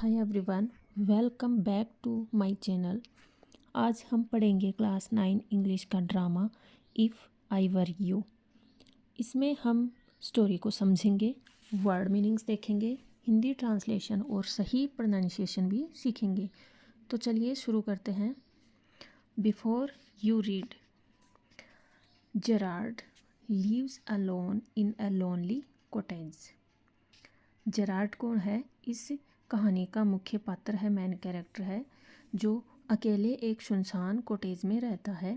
Hi everyone, welcome back to my channel. आज हम पढ़ेंगे क्लास 9 इंग्लिश का drama if I were you. इसमें हम स्टोरी को समझेंगे, वर्ड मीनिंग्स देखेंगे, हिंदी ट्रांसलेशन और सही प्रोनाउंसिएशन भी सीखेंगे। तो चलिए शुरू करते हैं। Before you read, Gerrard lives alone in a lonely cottage. Gerrard कौन है? इस कहानी का मुख्य पात्र है, मेन कैरेक्टर है, जो अकेले एक सुनसान कॉटेज में रहता है।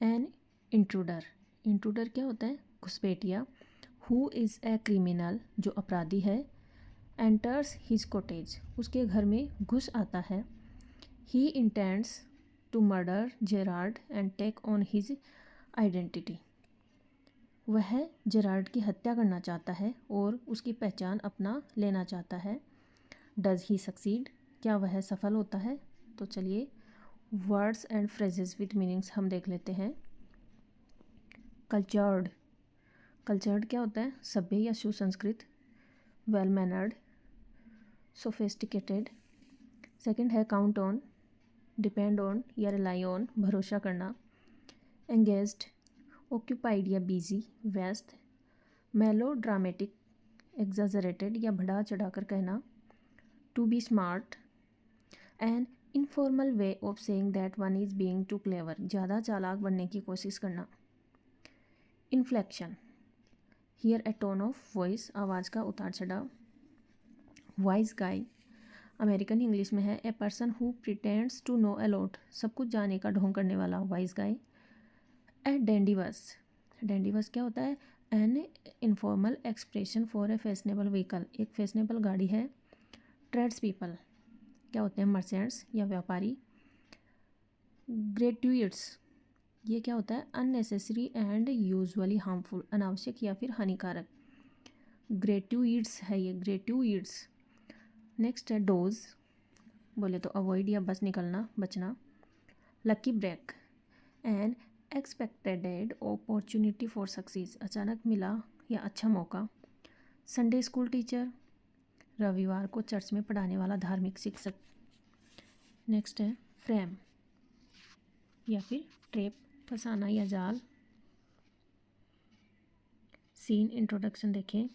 एन इंट्रूडर, इंट्रूडर क्या होता है? घुसपैठिया। हु इज़ ए क्रिमिनल, जो अपराधी है। एंटर्स हिज कॉटेज, उसके घर में घुस आता है। He intends to murder Gerrard and take on his identity, वह जेरार्ड की हत्या करना चाहता है और उसकी पहचान अपना लेना चाहता है। डज ही सक्सीड, क्या वह सफल होता है? तो चलिए words and phrases with meanings हम देख लेते हैं। कल्चर्ड, कल्चर्ड क्या होता है? सभ्य या सुसंस्कृत। Well mannered, sophisticated. सेकंड है काउंट ऑन, डिपेंड ऑन या रिलाई ऑन, भरोसा करना। एंगेज्ड, ऑक्यूपाइड या बिजी, व्यस्त। मेलो ड्रामेटिक, एग्जाजरेटेड या बढ़ा चढ़ाकर कहना। To be smart, an informal way of saying that one is being too clever, ज़्यादा चालाक बनने की कोशिश करना। Inflection, here a tone of voice, आवाज़ का उतार चढ़ाव। वाइज गाय, अमेरिकन इंग्लिश में है a person who pretends to know a lot, सब कुछ जाने का ढोंग करने वाला वाइज गाय। ए डेंडिवस, डेंडिवस क्या होता है? An informal expression for a fashionable vehicle, एक फैशनेबल गाड़ी है। ट्रेड्स पीपल क्या होते हैं? मर्चेंट्स या व्यापारी। ग्रेट्यूइट्स, ये क्या होता है? अननेसेसरी एंड यूजुअली हार्मफुल, अनावश्यक या फिर हानिकारक। ग्रेट्यूइट्स है ये, ग्रेट्यूइट्स। नेक्स्ट है डोज, बोले तो अवॉइड या बस निकलना, बचना। Lucky break, an expected opportunity for success, अचानक मिला या अच्छा मौका। संडे स्कूल टीचर, रविवार को चर्च में पढ़ाने वाला धार्मिक शिक्षक। नेक्स्ट है फ्रेम या फिर ट्रैप, फंसाना या जाल। सीन इंट्रोडक्शन देखें।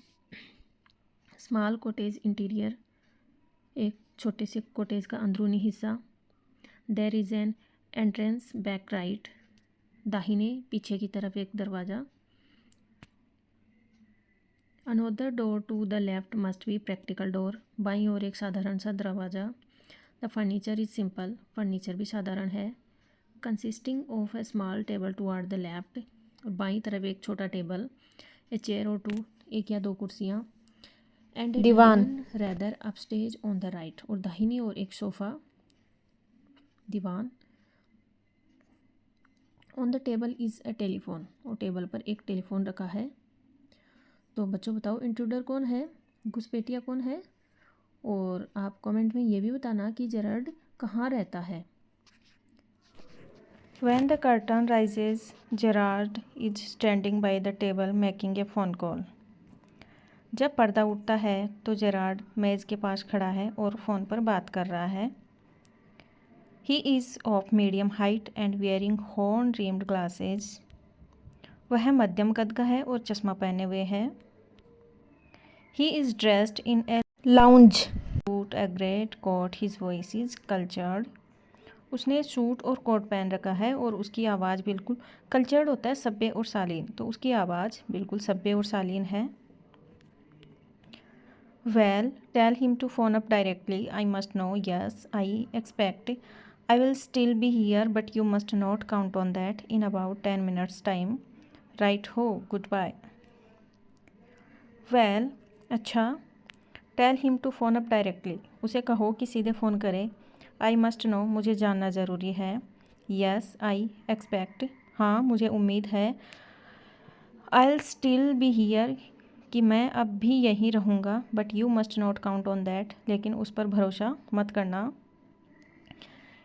स्मॉल कॉटेज इंटीरियर, एक छोटे से कॉटेज का अंदरूनी हिस्सा। There is an entrance back right, दाहिने पीछे की तरफ एक दरवाज़ा। Another door to the left must be practical door, बाईं ओर एक साधारण सा दरवाज़ा। The furniture is simple, furniture भी साधारण है। Consisting of a small table toward the left, और बाईं तरफ एक छोटा टेबल। ए चेयर और टू, एक या दो कुर्सियाँ। And a divan, rather upstage on the right, और दाहिनी ओर एक सोफ़ा, दीवान। On the table is a telephone, और टेबल पर एक टेलीफोन रखा है। तो बच्चों बताओ इंट्रूडर कौन है, घुसपैठिया कौन है? और आप कमेंट में ये भी बताना कि जेरार्ड कहाँ रहता है। when the curtain rises, Gerard is standing by the table making a phone call. जब पर्दा उठता है तो जेरार्ड मेज़ के पास खड़ा है और फ़ोन पर बात कर रहा है। He is of medium height and wearing horn-rimmed glasses. वह मध्यम कद का है और चश्मा पहने हुए है। He is dressed in a lounge suit, a great coat. His voice is cultured. उसने सूट और कोट पहन रखा है और उसकी आवाज़ बिल्कुल, कल्चर्ड होता है सभ्य और शालीन, तो उसकी आवाज़ बिल्कुल सभ्य और शालीन है। Well tell him to phone up directly, I must know, yes I expect I will still be here but you must not count on that in about 10 minutes time, right ho, good bye. Well अच्छा, tell him to phone up directly, उसे कहो कि सीधे phone करे। आई must no, मुझे जानना ज़रूरी है। यस आई एक्सपेक्ट, हाँ मुझे उम्मीद है। आई विल स्टिल बी हियर, कि मैं अब भी यहीं रहूँगा। But you must not count on that, लेकिन उस पर भरोसा मत करना।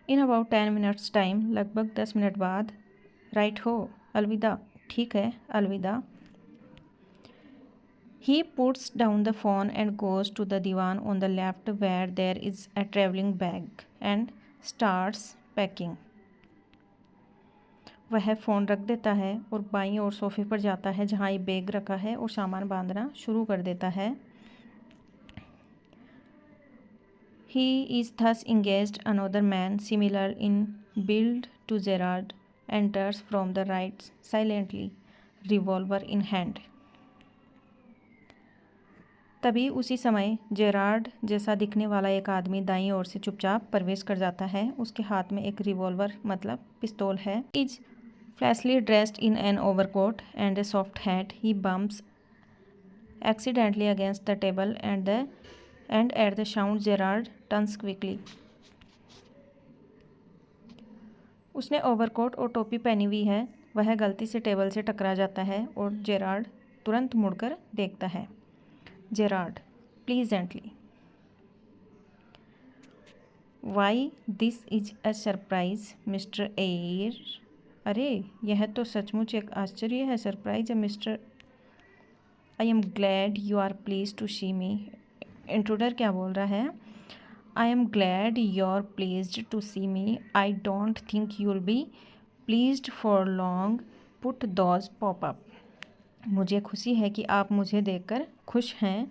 इन अबाउट 10 minutes टाइम, लगभग 10 मिनट बाद। राइट हो, अलविदा, ठीक है, अलविदा। He puts down the phone and goes to the divan on the left where there is a traveling bag and starts packing. वह फ़ोन रख देता है और बाईं ओर सोफे पर जाता है जहाँ ये बैग रखा है और सामान बांधना शुरू कर देता है. He is thus engaged. Another man, similar in build to Gerard, enters from the right silently, revolver in hand. तभी उसी समय जेरार्ड जैसा दिखने वाला एक आदमी दाईं ओर से चुपचाप प्रवेश कर जाता है. उसके हाथ में एक रिवॉल्वर मतलब पिस्तौल है. Is flashily dressed in an overcoat and a soft hat. He bumps accidentally against the table and at the sound Gerard turns quickly. उसने ओवरकोट और टोपी पहनी हुई है. वह गलती से टेबल से टकरा जाता है और जेरार्ड तुरंत मुड़कर देखता है. Gerard pleasantly. Why this is a surprise mister er. अरे यह तो सचमुच एक आश्चर्य है. सरप्राइज है mister. I am glad you are please to see me. Intruder क्या बोल रहा है? I am glad you are pleased to see me. I don't think you will be pleased for long. Put those pop up. मुझे खुशी है कि आप मुझे देखकर खुश हैं,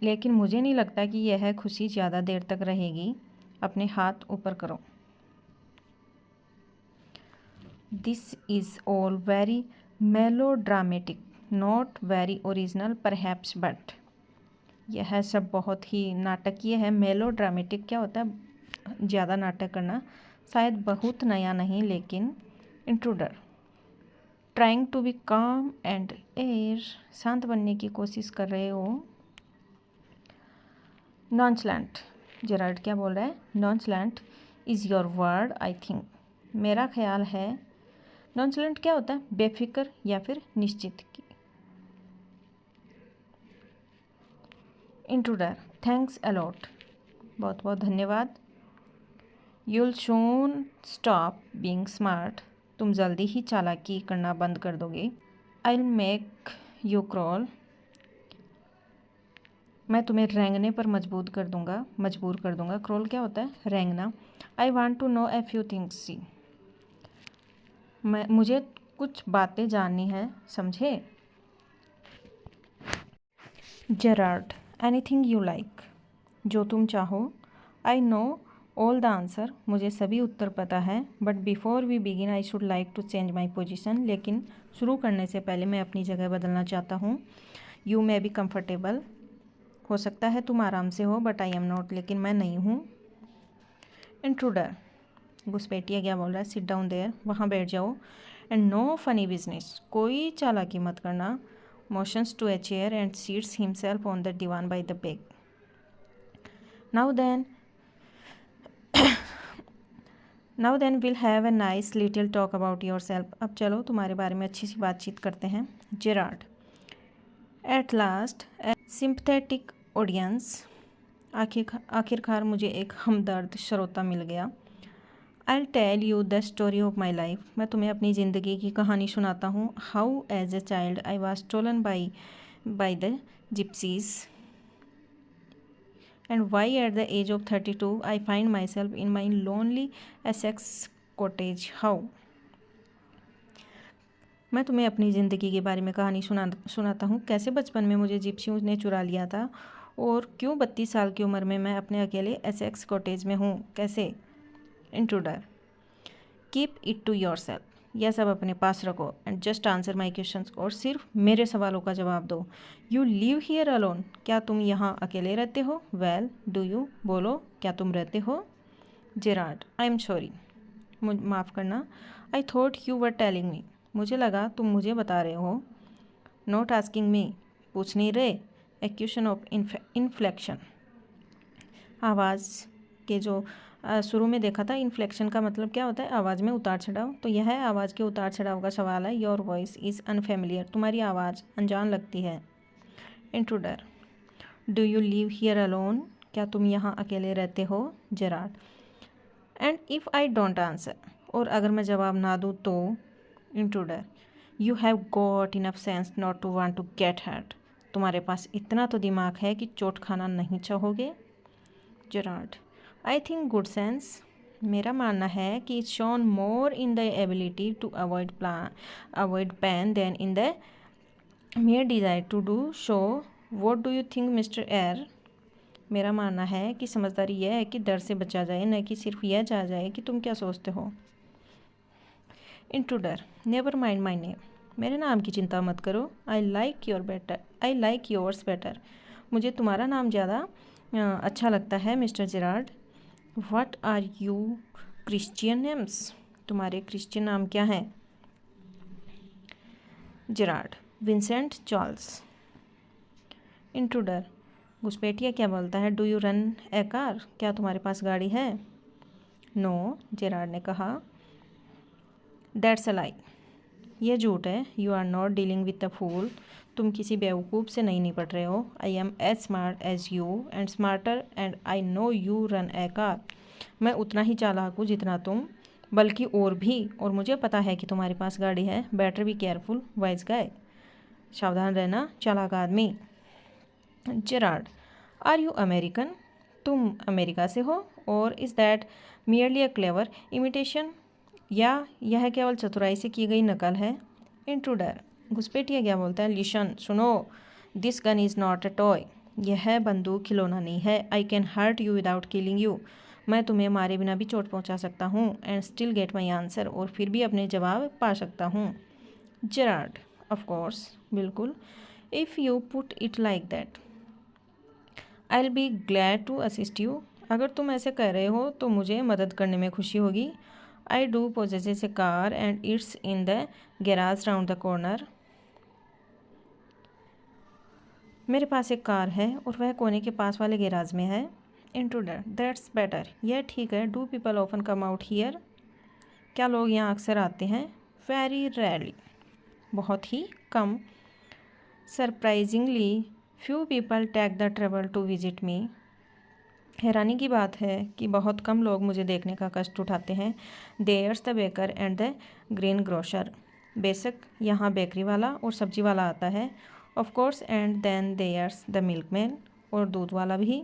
लेकिन मुझे नहीं लगता कि यह खुशी ज़्यादा देर तक रहेगी. अपने हाथ ऊपर करो. This is all very melodramatic, not very original perhaps but. यह सब बहुत ही नाटकीय है. मेलोड्रामेटिक क्या होता है? ज़्यादा नाटक करना. शायद बहुत नया नहीं, लेकिन. इंट्रूडर ट्राइंग टू बी काम एंड एयर. शांत बनने की कोशिश कर रहे हो. नॉनचलेंट. जेरार्ड क्या बोल रहा है? Nonchalant is your word I think. मेरा ख्याल है. नॉनचलेंट क्या होता है? बेफिक्र या फिर निश्चित की. Intruder thanks a lot. बहुत बहुत धन्यवाद. You'll soon stop being smart. तुम जल्दी ही चालाकी करना बंद कर दोगे. I will make you crawl. मैं तुम्हें रेंगने पर मजबूर कर दूंगा. क्रॉल क्या होता है? रेंगना. I want to know a few things. See. मुझे कुछ बातें जाननी है, समझे? Gerard anything you like. जो तुम चाहो. I know all the answer. मुझे सभी उत्तर पता है. But before we begin I should like to change my position. लेकिन शुरू करने से पहले मैं अपनी जगह बदलना चाहता हूँ. You may be comfortable. हो सकता है तुम आराम से हो, बट आई एम नॉट. लेकिन मैं नहीं हूँ. इंट्रूडर घुसपैठिया क्या बोल रहा है? Sit down there. वहाँ बैठ जाओ. And no funny business. कोई चालाकी मत करना. Motions to a chair and seats himself on the divan by the bag. Now then will have a nice little talk about yourself. अब चलो तुम्हारे बारे में अच्छी सी बातचीत करते हैं. Gerard at last a sympathetic audience. आखिरकार मुझे एक हमदर्द श्रोता मिल गया. I tell you the story of my life. मैं तुम्हें अपनी ज़िंदगी की कहानी सुनाता हूँ. How as a child I was stolen by the gypsies. And why at the age of 32 I find myself in my lonely Essex cottage. How? मैं तुम्हें अपनी ज़िंदगी के बारे में कहानी सुनाता हूँ. कैसे बचपन में मुझे जिप्सियों ने चुरा लिया था और क्यों 32 साल की उम्र में मैं अपने अकेले एसेक्स कॉटेज में हूँ. कैसे? Intruder keep it to yourself. यह सब अपने पास रखो. And just answer my questions. और सिर्फ मेरे सवालों का जवाब दो. You live here alone. क्या तुम यहाँ अकेले रहते हो? Well do you. बोलो क्या तुम रहते हो? Gerard I am sorry. माफ़ करना. I thought you were telling me. मुझे लगा तुम मुझे बता रहे हो. Not asking me. पूछ नहीं रहे. ए क्वेश्चन ऑफ इन्फ्लेक्शन. आवाज़ के जो शुरू में देखा था, इन्फ्लेक्शन का मतलब क्या होता है? आवाज़ में उतार चढ़ाव. तो यह आवाज़ के उतार चढ़ाव का सवाल है. Your voice is unfamiliar. तुम्हारी आवाज़ अनजान लगती है. Intruder do you live here alone. क्या तुम यहाँ अकेले रहते हो? Gerard and if I don't answer. और अगर मैं जवाब ना दूँ तो? Intruder you have got enough sense not to want to get hurt. तुम्हारे पास इतना तो दिमाग है कि चोट खाना नहीं चाहोगे। Gerard, I think good sense, मेरा मानना है कि it's shown more in the ability to avoid pain than in the mere desire to do so. What do you think mister er? मेरा मानना है कि समझदारी यह है कि दर्द से बचा जाए, न कि सिर्फ यह चाहा जाए कि तुम क्या सोचते हो। Intruder, never mind my name, मेरे नाम की चिंता मत करो। आई लाइक योर्स बेटर, मुझे तुम्हारा नाम ज़्यादा अच्छा लगता है mister Gerard. What are you Christian names, तुम्हारे क्रिश्चियन नाम क्या हैं? Gerard, Vincent Charles. इंट्रूडर, घुसपैठिया क्या बोलता है? Do you run a car, क्या तुम्हारे पास गाड़ी है? नो, जेरार्ड ने कहा। दैट्स अ लाई, यह झूठ है। You are not dealing with a fool, तुम किसी बेवकूफ़ से नहीं निपट रहे हो। I am as smart as you and smarter and I know you run a car, मैं उतना ही चालाक हूँ जितना तुम, बल्कि और भी, और मुझे पता है कि तुम्हारे पास गाड़ी है। बेटर बी केयरफुल वाइज गाय, सावधान रहना चालाक आदमी। जेरार्ड, आर यू अमेरिकन, तुम अमेरिका से हो? और is that merely a clever imitation, या यह केवल चतुराई से की गई नकल है? इंट्रूडर, घुसपैठिया क्या बोलता है? लिशन, सुनो, this gun is not a toy, यह बंदूक खिलौना नहीं है। I can hurt you without killing you, मैं तुम्हें मारे बिना भी चोट पहुंचा सकता हूँ। And still get my answer, और फिर भी अपने जवाब पा सकता हूँ। जेरार्ड, ऑफ कोर्स, बिल्कुल। If you put it like that I will be glad to assist you, अगर तुम ऐसे कह रहे हो तो मुझे मदद करने में खुशी होगी। I do possesses A car and it's in the garage round the corner, मेरे पास एक कार है और वह कोने के पास वाले गैराज में है। इंट्रूडर, दैट्स बेटर, यह ठीक है। Do people often come out here, क्या लोग यहाँ अक्सर आते हैं? वेरी रेयरली, बहुत ही कम। Surprisingly few people take the travel to visit me, हैरानी की बात है कि बहुत कम लोग मुझे देखने का कष्ट उठाते हैं। There's the baker and the grain grocer, बेशक यहाँ बेकरी वाला और सब्जी वाला आता है। Of course, and then there's the milkman, और दूध वाला भी।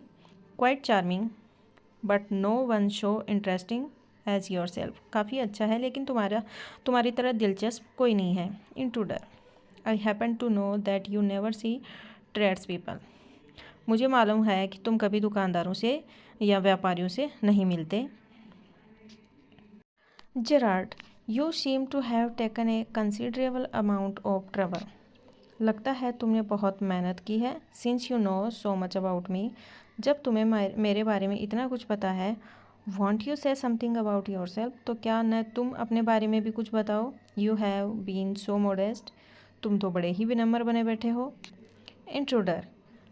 Quite charming but no one show interesting as yourself, काफ़ी अच्छा है लेकिन तुम्हारी तरह दिलचस्प कोई नहीं है। Intruder, I happen to know that you never see trades people, मुझे मालूम है कि तुम कभी दुकानदारों से या व्यापारियों से नहीं मिलते। Gerard, you seem to have taken a considerable amount of trouble, लगता है तुमने बहुत मेहनत की है। Since you know so much about me, जब तुम्हें मेरे बारे में इतना कुछ पता है। Won't you say something about yourself, तो क्या न तुम अपने बारे में भी कुछ बताओ। You have been so modest, तुम तो बड़े ही विनम्र बने बैठे हो। Intruder,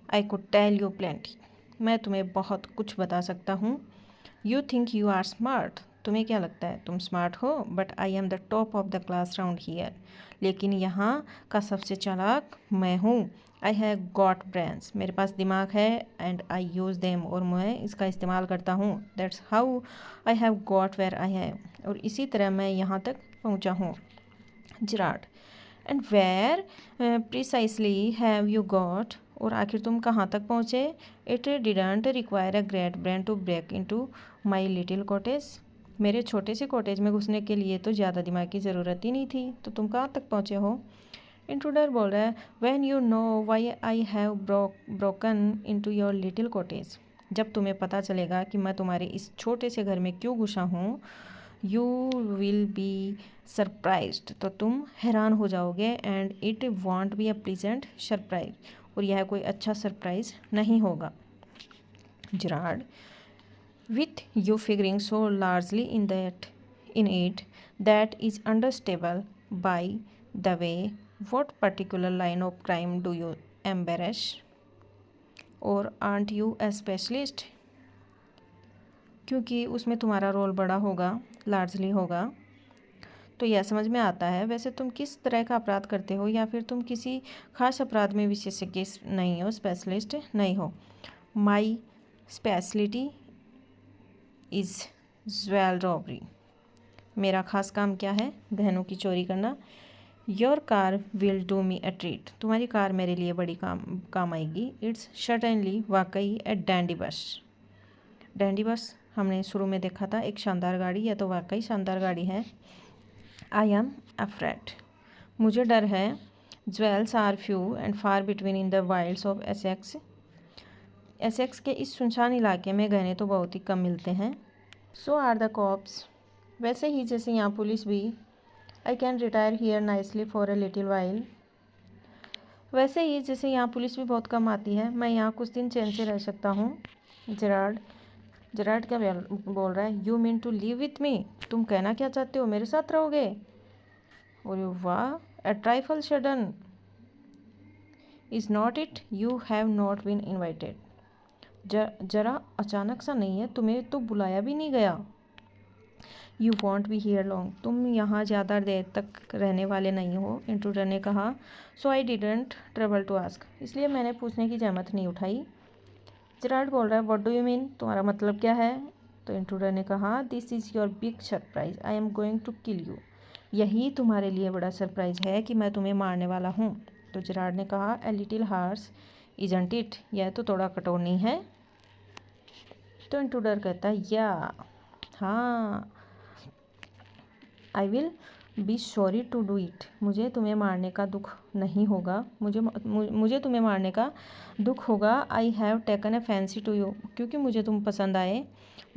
I could tell you plenty, मैं तुम्हें बहुत कुछ बता सकता हूँ। You think you are smart, तुम्हें क्या लगता है तुम स्मार्ट हो? But I am the top of the class round here, लेकिन यहाँ का सबसे चालाक मैं हूँ। आई हैव गॉट ब्रेन्स, मेरे पास दिमाग है। एंड आई यूज़ देम, और मैं इसका इस्तेमाल करता हूँ। That's how I have got where I have, और इसी तरह मैं यहाँ तक पहुँचा हूँ। Gerard, and where precisely have you got, और आखिर तुम कहाँ तक पहुँचे? It didn't require a great brain to break into my little cottage, मेरे छोटे से कॉटेज में घुसने के लिए तो ज़्यादा दिमाग की ज़रूरत ही नहीं थी। तो तुम कहाँ तक पहुँचे हो? इंट्रूडर बोल रहा है, when you know why I have broken into your little cottage, जब तुम्हें पता चलेगा कि मैं तुम्हारे इस छोटे से घर में क्यों घुसा हूँ। यू विल बी सरप्राइज्ड, तो तुम हैरान हो जाओगे। And it won't be a pleasant surprise, और यह कोई अच्छा सरप्राइज नहीं होगा। Gerard, with you figuring so largely in it that is understandable. By the way, what particular line of crime do you embarrass, or aren't you a specialist? क्योंकि उसमें तुम्हारा role बड़ा होगा, लार्जली होगा, तो यह समझ में आता है। वैसे तुम किस तरह का अपराध करते हो, या फिर तुम किसी खास अपराध में विशेषज्ञ नहीं हो, स्पेशलिस्ट नहीं हो। My speciality is jewel robbery, मेरा खास काम क्या है? गहनों की चोरी करना। Your car will do me a treat, तुम्हारी कार मेरे लिए बड़ी काम आएगी। इट्स सर्टेनली, वाकई, ए डैंडी बस। डैंडी बस हमने शुरू में देखा था, एक शानदार गाड़ी, यह तो वाकई शानदार गाड़ी है। आई एम अफ्रेड, मुझे डर है। Jewels are few and far between in the wilds of Essex, Essex के इस सुनसान इलाके में गहने तो बहुत ही कम मिलते हैं। सो आर द कॉप्स, वैसे ही जैसे यहाँ पुलिस भी। I can retire here nicely for a little while, वैसे ही जैसे यहाँ पुलिस भी बहुत कम आती है, मैं यहाँ कुछ दिन चैन से रह सकता हूँ। जेरार्ड क्या बोल रहा है? You mean to live with me, तुम कहना क्या चाहते हो, मेरे साथ रहोगे? और वाह, a trifle sudden is not it, you have not been invited, जरा अचानक सा नहीं है, तुम्हें तो बुलाया भी नहीं गया। You want be here long, तुम यहाँ ज़्यादा देर तक रहने वाले नहीं हो, इंट्रूडर ने कहा। So I didn't trouble to ask, इसलिए मैंने पूछने की जहमत नहीं उठाई। जेरार्ड बोल रहा है, व्हाट डू यू मीन, तुम्हारा मतलब क्या है? तो इंट्रूडर ने कहा, this is your big surprise, I am going to kill you, यही तुम्हारे लिए बड़ा सरप्राइज है कि मैं तुम्हें मारने वाला हूँ। तो जेरार्ड ने कहा, a little harsh isn't it, यह तो थोड़ा कठोर नहीं है? तो इंट्रूडर कहता है, या हाँ, I will be sorry to do it, मुझे तुम्हें मारने का दुख नहीं होगा, मुझे तुम्हें मारने का दुख होगा। I have taken a fancy to you, क्योंकि मुझे तुम पसंद आए।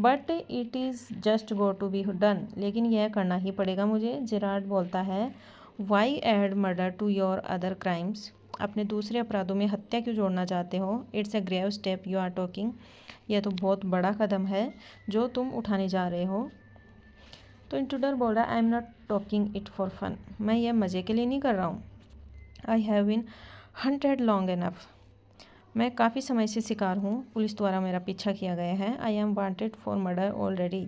But it is just go to be done, लेकिन यह करना ही पड़ेगा मुझे। जेरार्ड बोलता है, why add murder to your other crimes, अपने दूसरे अपराधों में हत्या क्यों जोड़ना चाहते हो? It's a grave step you are talking, यह तो बहुत बड़ा कदम है जो तुम उठाने जा रहे हो। तो इंट्रूडर बोल रहा है, I am not talking it for fun, मैं यह मज़े के लिए नहीं कर रहा हूँ। I have been hunted long enough, मैं काफ़ी समय से शिकार हूँ, पुलिस द्वारा मेरा पीछा किया गया है। I M wanted for murder already,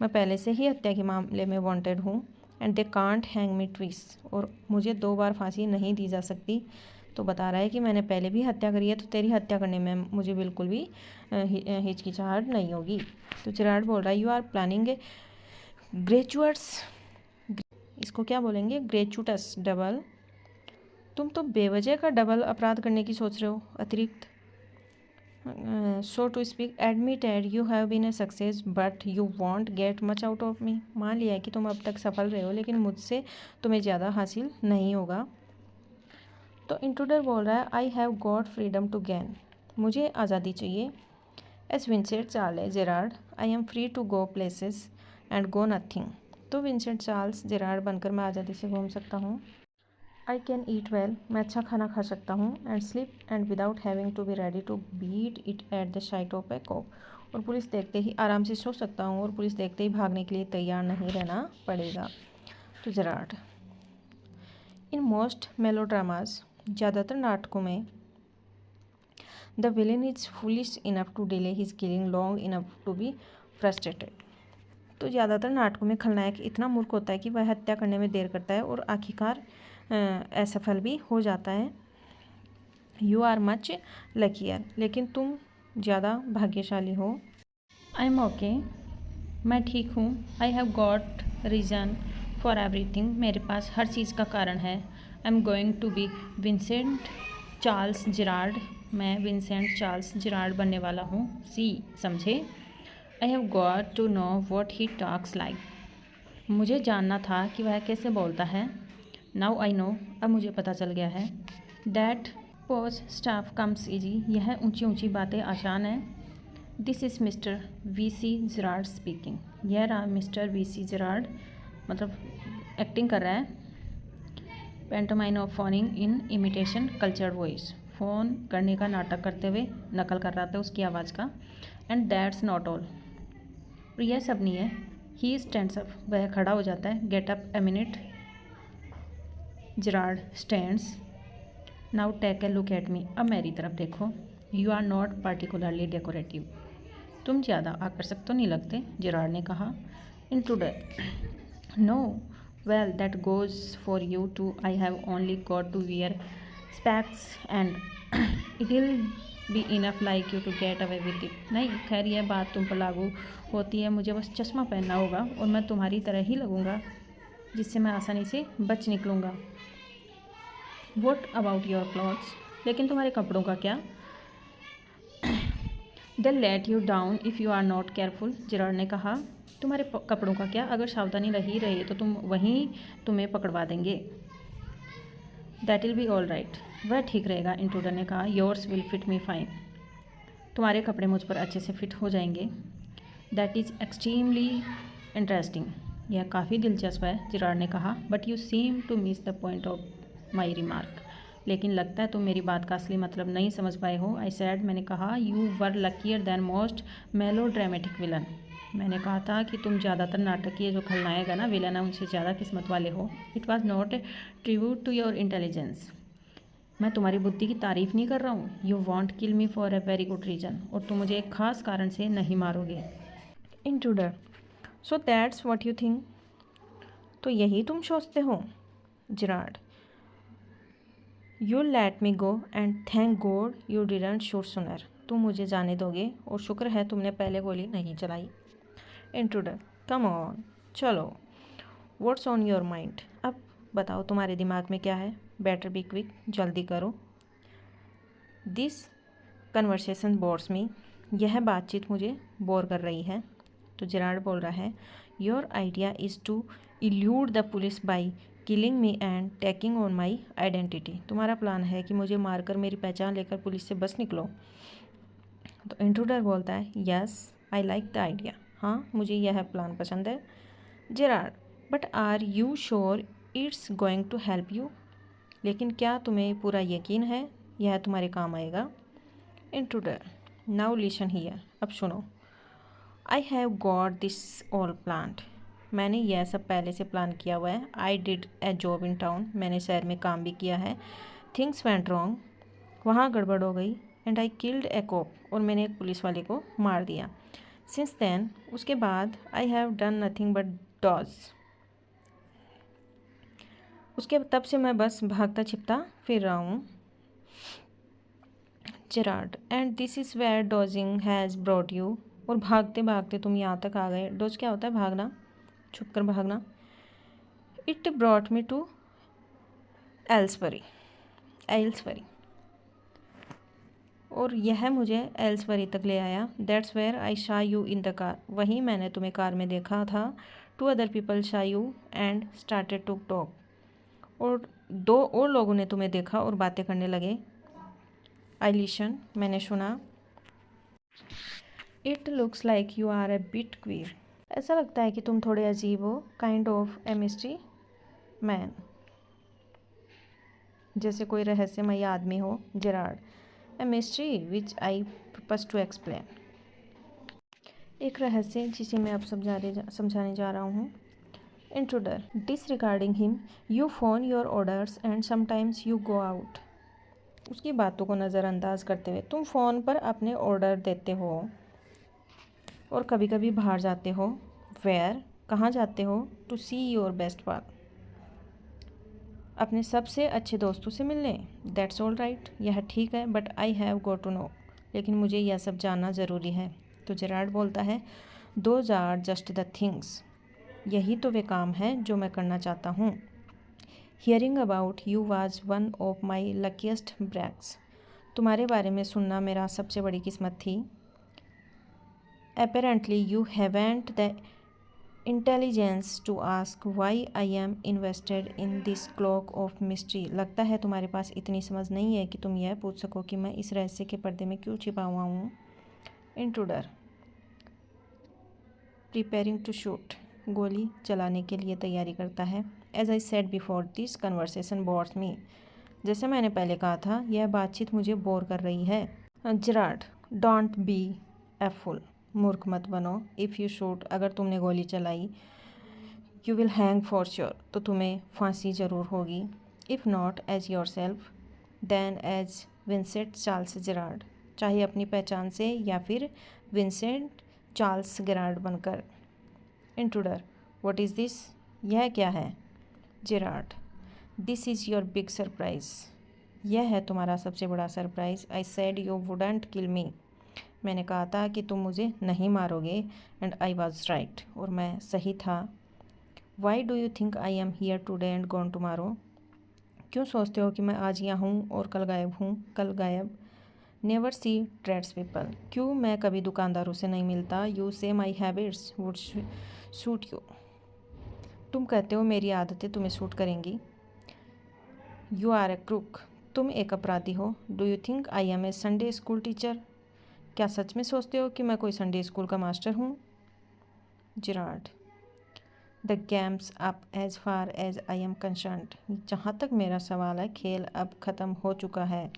मैं पहले से ही हत्या के मामले में वांटेड हूँ। And they can't hang me twice, और मुझे 2 बार फांसी नहीं दी जा सकती। तो बता रहा है कि मैंने पहले भी हत्या करी है, तो तेरी हत्या करने में मुझे बिल्कुल भी हिचकिचाहट नहीं होगी। तो जेरार्ड बोल रहा है, यू आर प्लानिंग ए ग्रेचुअट्स, इसको क्या बोलेंगे, ग्रेचुटस डबल, तुम तो बेवजह का डबल अपराध करने की सोच रहे हो, अतिरिक्त। So to speak, admitted you have been a success but you won't get much out of me, मान लिया है कि तुम अब तक सफल रहे हो, लेकिन मुझसे तुम्हें ज़्यादा हासिल नहीं होगा। तो इंट्रूडर बोल रहा है, I have got freedom to gain, मुझे आज़ादी चाहिए। As Vincent Charles Gerard, I am free to go places and go nothing, तो विंसेंट चार्ल्स जेरार्ड बनकर मैं आज़ादी से घूम सकता हूँ। आई कैन ईट वेल, मैं अच्छा खाना खा सकता हूँ। And sleep and without having to be ready to beat it at the sight of a cop, और पुलिस देखते ही आराम से सो सकता हूँ, और पुलिस देखते ही भागने के लिए तैयार नहीं रहना पड़ेगा। तो जेरार्ड, इन मोस्ट मेलोड्रामाज, ज़्यादातर नाटकों में, the villain is foolish enough to delay his killing long enough to be frustrated, तो ज़्यादातर नाटकों में खलनायक इतना मूर्ख होता है कि वह हत्या करने में देर करता है और आखिरकार असफल भी हो जाता है। यू आर मच लकीयर, लेकिन तुम ज़्यादा भाग्यशाली हो। आई एम ओके, मैं ठीक हूँ। I have got reason for everything, मेरे पास हर चीज़ का कारण है। I am going to be Vincent Charles Gerard, मैं विंसेंट चार्ल्स जेरार्ड बनने वाला हूँ। सी, समझे। I have got to know what he talks like, मुझे जानना था कि वह कैसे बोलता है। नाउ आई नो, अब मुझे पता चल गया है। That posh stuff comes easy, यह ऊंची ऊंची बातें आसान है। This is mister VC. Gerard speaking, यह रहा मिस्टर वी.सी. जेरार्ड, मतलब एक्टिंग कर रहा है। Pantomime of phoning in imitation cultured voice, phone करने का नाटक करते हुए नकल कर रहा था उसकी आवाज़ का। एंड दैट्स नॉट ऑल, और यह सब नहीं है। ही स्टैंड्स अप, वह खड़ा हो जाता है। Get up a minute, Gerard stands. Now take a look at me, अब मेरी तरफ देखो। You are not particularly decorative, तुम ज़्यादा आकर्षक तो नहीं लगते, जेरार्ड ने कहा। Intruder, no, well that goes for you too, I have only got to wear specs and it will be enough like you to get away with it, नहीं खैर यह बात तुम पर लागू होती है, मुझे बस चश्मा पहनना होगा और मैं तुम्हारी तरह ही लगूंगा, जिससे मैं आसानी से बच निकलूँगा। वॉट अबाउट योर क्लॉथ्स, लेकिन तुम्हारे कपड़ों का क्या? They let you down if you are not careful, Gerard ने कहा। तुम्हारे कपड़ों का क्या, अगर सावधानी नहीं रही तो तुम्हें पकड़वा देंगे। That will be all right, वह ठीक रहेगा, इंट्रूडर ने कहा। Yours will fit me fine, तुम्हारे कपड़े मुझ पर अच्छे से फिट हो जाएंगे। दैट इज़ एक्सट्रीमली इंटरेस्टिंग, यह काफ़ी दिलचस्प है, जेरार्ड ने कहा। But you seem to miss the point of my remark, लेकिन लगता है तुम मेरी बात का असली मतलब नहीं समझ पाए हो। आई सैड, मैंने कहा, you were luckier than most melodramatic villain, मैंने कहा था कि तुम ज़्यादातर नाटकीय जो खलनायक है ना, विलन है, उनसे ज़्यादा किस्मत वाले हो। It was not a tribute to your intelligence, मैं तुम्हारी बुद्धि की तारीफ़ नहीं कर रहा हूँ। You won't kill me for a very good reason, और तुम मुझे एक खास कारण से नहीं मारोगे। Intruder, so that's what you think, तो यही तुम सोचते हो। Gerard, you let me go and thank God you didn't shoot sooner, तुम मुझे जाने दोगे और शुक्र है तुमने पहले गोली नहीं चलाई। इंट्रूडर, कम ऑन, चलो, व्हाट्स ऑन योर माइंड, अब बताओ तुम्हारे दिमाग में क्या है। बेटर बी क्विक, जल्दी करो। दिस कन्वर्सेशन बोर्स मी, यह बातचीत मुझे बोर कर रही है। तो जेरार्ड बोल रहा है, your idea is to elude the police by killing me and taking on my identity, तुम्हारा प्लान है कि मुझे मारकर मेरी पहचान लेकर पुलिस से बस निकलो। तो इंट्रूडर बोलता है, yes I like the idea, हाँ मुझे यह प्लान पसंद है। Gerard, but are you sure it's going to help you, लेकिन क्या तुम्हें पूरा यकीन है यह तुम्हारे काम आएगा। इंट्रूडर, नाउ लिसन हियर, अब सुनो। आई have got this all planned, मैंने यह सब पहले से प्लान किया हुआ है। I did a job in town, मैंने शहर में काम भी किया है। थिंग्स वेंट रॉन्ग, वहाँ गड़बड़ हो गई। And I killed a cop, और मैंने एक पुलिस वाले को मार दिया। सिंस देन, उसके बाद I have done nothing but dodge, उसके तब से मैं बस भागता छिपता फिर रहा हूँ। Gerard, and this is where dodging has brought you, और भागते भागते तुम यहाँ तक आ गए। डॉज क्या होता है, भागना, छुप कर भागना। इट ब्रॉट मी टू एल्सबरी, और यह मुझे एल्सबरी तक ले आया। दैट्स वेयर आई शा यू इन द कार, वहीं मैंने तुम्हें कार में देखा था। Two other people saw you and started to talk, और 2 और लोगों ने तुम्हें देखा और बातें करने लगे। आई लिसन, मैंने सुना। It looks like you are a bit queer, ऐसा लगता है कि तुम थोड़े अजीब हो। Kind of a mystery man, जैसे कोई रहस्यमय आदमी हो। Gerard, a mystery which I purpose to explain, एक रहस्य जिसे मैं अब समझाने जा रहा हूँ। Intruder, disregarding him, you phone your orders and sometimes you go out, उसकी बातों को नज़रअंदाज करते हुए तुम फ़ोन पर अपने ऑर्डर देते हो और कभी कभी बाहर जाते हो। वेयर, कहाँ जाते हो। टू सी योर बेस्ट पाल, अपने सबसे अच्छे दोस्तों से मिलने। दैट्स ऑल राइट, यह ठीक है। But I have got to know, लेकिन मुझे यह सब जानना ज़रूरी है। तो जेरार्ड बोलता है, those are just the things, यही तो वे काम हैं जो मैं करना चाहता हूँ। Hearing about you was one of my luckiest breaks, तुम्हारे बारे में सुनना मेरा सबसे बड़ी किस्मत थी। Apparently you haven't the intelligence to ask why I am invested in this cloak of mystery, लगता है तुम्हारे पास इतनी समझ नहीं है कि तुम यह पूछ सको कि मैं इस रहस्य के पर्दे में क्यों छिपा हुआ हूँ। इंट्रूडर, प्रिपेयरिंग टू शूट, गोली चलाने के लिए तैयारी करता है। As I said before, this conversation bores me, जैसे मैंने पहले कहा था यह बातचीत मुझे बोर कर रही है। जेरार्ड, डोंट बी ए फूल, मूर्ख मत बनो। इफ़ यू शूट, अगर तुमने गोली चलाई, you will hang for sure, तो तुम्हें फांसी ज़रूर होगी। If not as yourself than as Vincent Charles Gerard, चाहे अपनी पहचान से या फिर विंसेंट चार्ल्स जेरार्ड बनकर। इंट्रूडर, व्हाट इज़ दिस, यह क्या है। Gerard, this is your big surprise, यह है तुम्हारा सबसे बड़ा surprise. I said you wouldn't kill me, मैंने कहा था कि तुम मुझे नहीं मारोगे। एंड आई वॉज राइट, और मैं सही था। Why do you think I am here today and gone tomorrow, क्यों सोचते हो कि मैं आज यहाँ हूँ और कल गायब हूँ? कल गायब। Never see trades people. क्यों मैं कभी दुकानदारों से नहीं मिलता? You say my habits would suit you. तुम कहते हो मेरी आदतें तुम्हें सूट करेंगी। You are a crook. तुम एक अपराधी हो। Do you think I am a Sunday school teacher? क्या सच में सोचते हो कि मैं कोई संडे स्कूल का मास्टर हूँ? Gerard. The game's up as far as I am concerned. जहाँ तक मेरा सवाल है, खेल अब ख़त्म हो चुका है।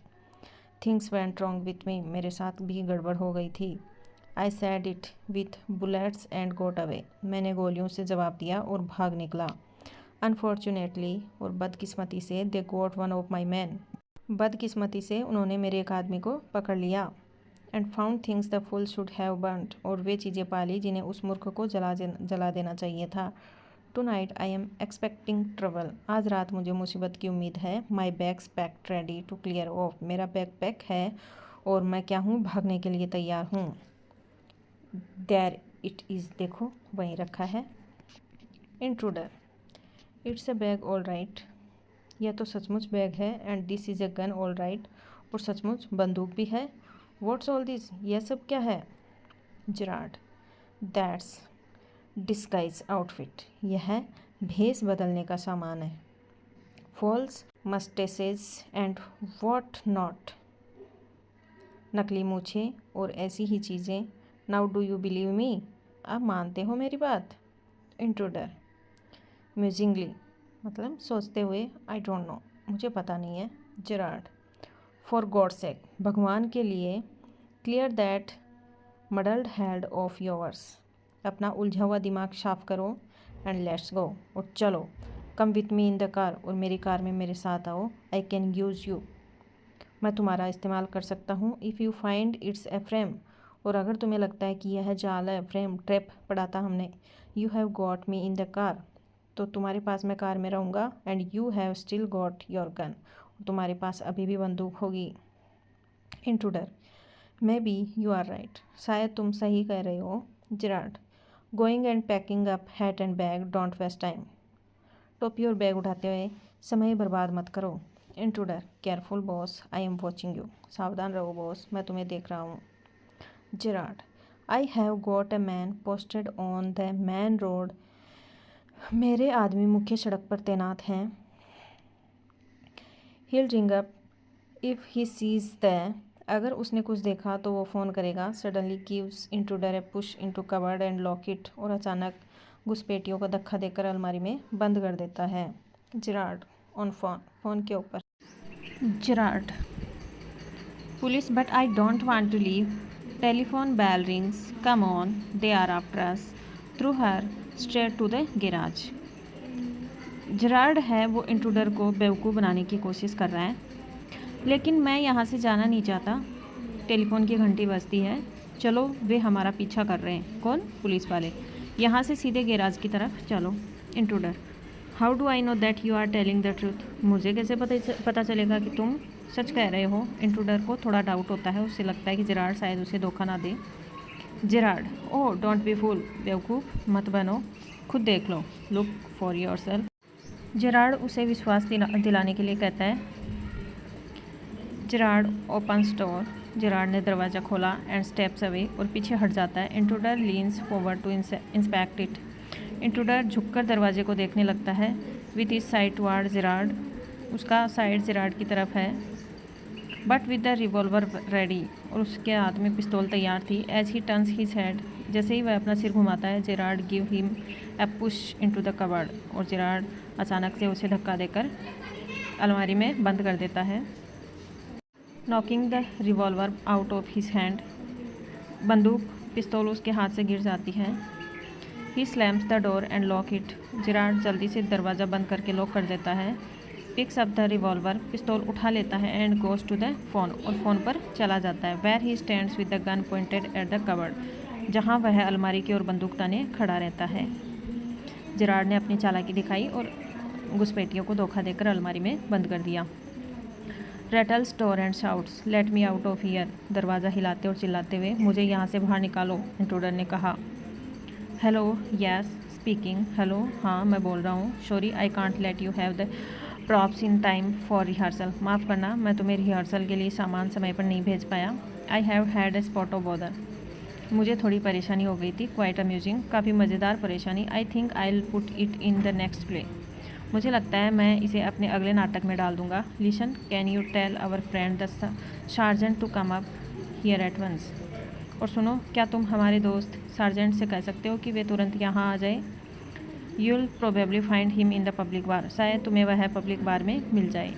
Things went wrong with me. मेरे साथ भी गड़बड़ हो गई थी। I said it with bullets and got away. मैंने गोलियों से जवाब दिया और भाग निकला। अनफॉर्चुनेटली, और बदकिस्मती से, दे गोट वन ऑफ माई मैन। बदकिस्मती से उन्होंने मेरे एक आदमी को पकड़ लिया। And found things the full should have burned. और वे चीज़ें पाली जिन्हें उस मूर्ख को जला देना चाहिए था। Tonight I am expecting trouble. आज रात मुझे मुसीबत की उम्मीद है। My bag's packed ready to clear off. मेरा बैग पैक है और मैं क्या हूँ, भागने के लिए तैयार हूँ। There it is. देखो वहीं रखा है। Intruder. It's a bag all right. यह तो सचमुच बैग है। And this is a gun all right. और सचमुच बंदूक भी है। What's all this? यह सब क्या है? जेरार्ड। That's disguise outfit. यह भेस बदलने का सामान है। False moustaches and what not. नकली मूछें और ऐसी ही चीज़ें। Now do you believe me? अब मानते हो मेरी बात? इंट्रूडर। म्यूजिंगली, मतलब सोचते हुए। आई डोंट नो, मुझे पता नहीं है। जेरार्ड। फॉर गॉड सेक, भगवान के लिए। Clear that muddled head of yours. अपना उलझा हुआ दिमाग साफ करो। And let's go. और चलो। Come with me in the car. और मेरी कार में मेरे साथ आओ। I can use you. मैं तुम्हारा इस्तेमाल कर सकता हूँ। If you find it's a frame. और अगर तुम्हें लगता है कि यह जाल है, फ्रेम, ट्रैप पड़ा था हमने। You have got me in the car. तो तुम्हारे पास मैं कार में रहूँगा। And you have still got your gun. तुम्हारे पास अभी भी बंदूक होगी। Intruder. Maybe you are right. शायद तुम सही कह रहे हो। Gerard. Going and packing up hat and bag. Don't waste time. टोपी और बैग उठाते हुए समय बर्बाद मत करो। Intruder. Careful boss, I am watching you. सावधान रहो बॉस, मैं तुम्हें देख रहा हूँ। Gerard. I have got a man posted on the main road. मेरे आदमी मुख्य सड़क पर तैनात हैं। He'll ring up if he sees the। अगर उसने कुछ देखा तो वो फ़ोन करेगा। Suddenly gives intruder A push into cupboard and lock it. और अचानक घुसपैठियों को धक्का देकर अलमारी में बंद कर देता है। जेरार्ड। On phone. फ़ोन के ऊपर। Gerard. Police, but I don't want to leave. Telephone bell rings. Come on, they are after us. Through here straight to the garage. Gerard है वो इंट्रूडर को बेवकूफ़ बनाने की कोशिश कर रहा है। लेकिन मैं यहाँ से जाना नहीं चाहता। टेलीफोन की घंटी बजती है। चलो, वे हमारा पीछा कर रहे हैं। कौन? पुलिस वाले। यहाँ से सीधे गैराज की तरफ चलो। Intruder. How do I know that you are telling the truth? मुझे कैसे पता चलेगा कि तुम सच कह रहे हो? इंट्रूडर को थोड़ा डाउट होता है। उसे लगता है कि जेरार्ड शायद उसे धोखा ना दे। Gerard. Oh, don't be fool. बेवकूफ़ मत बनो, खुद देख लो। Look for yourself. जेरार्ड उसे विश्वास दिलाने के लिए कहता है। Gerrard opens door. जेरार्ड ने दरवाज़ा खोला एंड स्टेप्स अवे। और पीछे हट जाता है। Intruder leans forward to inspect it. Intruder झुककर दरवाजे को देखने लगता है। With his side toward Gerard. उसका साइड जेरार्ड की तरफ है। But with the revolver ready. और उसके हाथ में पिस्तौल तैयार थी। As he turns his head. जैसे ही वह अपना सिर घुमाता है, Gerard give him a push into the cupboard. और जेरार्ड अचानक से उसे धक्का देकर अलमारी में बंद कर देता है। Knocking the revolver out of his hand. बंदूक, पिस्तौल उसके हाथ से गिर जाती है। He slams the door and lock it. Gerard जल्दी से दरवाज़ा बंद करके लॉक कर देता है। Picks up the revolver. पिस्तौल उठा लेता है and goes to the phone. और फ़ोन पर चला जाता है। Where he stands with the gun pointed at the cupboard. जहाँ वह अलमारी की ओर बंदूक ताने खड़ा रहता है। जेरार्ड ने अपनी चालाकी दिखाई और घुसपैठियों को धोखा देकर अलमारी में बंद कर दिया। Rattles door and shouts, let me out of here. दरवाज़ा हिलाते और चिल्लाते हुए, मुझे यहाँ से बाहर निकालो, इंट्रूडर ने कहा। Hello, yes speaking. हेलो, हाँ मैं बोल रहा हूँ। Sorry, I can't let you have the drops in time for rehearsal. माफ़ करना, मैं तुम्हें रिहर्सल के लिए सामान समय पर नहीं भेज पाया। I have had a spot of bother. मुझे थोड़ी परेशानी हो गई थी। क्वाइट अम्यूजिंग, काफ़ी मज़ेदार परेशानी। I think I will put it in the next play. मुझे लगता है मैं इसे अपने अगले नाटक में डाल दूँगा। Listen, can you tell our friend the sergeant to come up here at once. और सुनो, क्या तुम हमारे दोस्त सार्जेंट से कह सकते हो कि वे तुरंत यहाँ आ जाए। You will probably find him in the public bar. शायद तुम्हें वह पब्लिक बार में मिल जाए।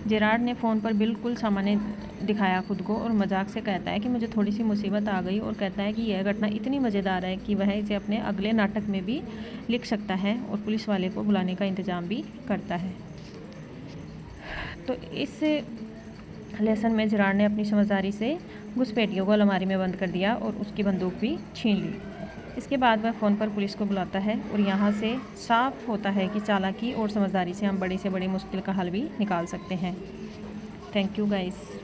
जेरार्ड ने फ़ोन पर बिल्कुल सामान्य दिखाया खुद को और मजाक से कहता है कि मुझे थोड़ी सी मुसीबत आ गई, और कहता है कि यह घटना इतनी मज़ेदार है कि वह इसे अपने अगले नाटक में भी लिख सकता है, और पुलिस वाले को बुलाने का इंतज़ाम भी करता है। तो इस लेसन में जेरार्ड ने अपनी समझदारी से घुसपैठियों को अलमारी में बंद कर दिया और उसकी बंदूक भी छीन ली। इसके बाद वह फ़ोन पर पुलिस को बुलाता है, और यहाँ से साफ होता है कि चालाकी और समझदारी से हम बड़ी से बड़ी मुश्किल का हल भी निकाल सकते हैं। Thank you guys.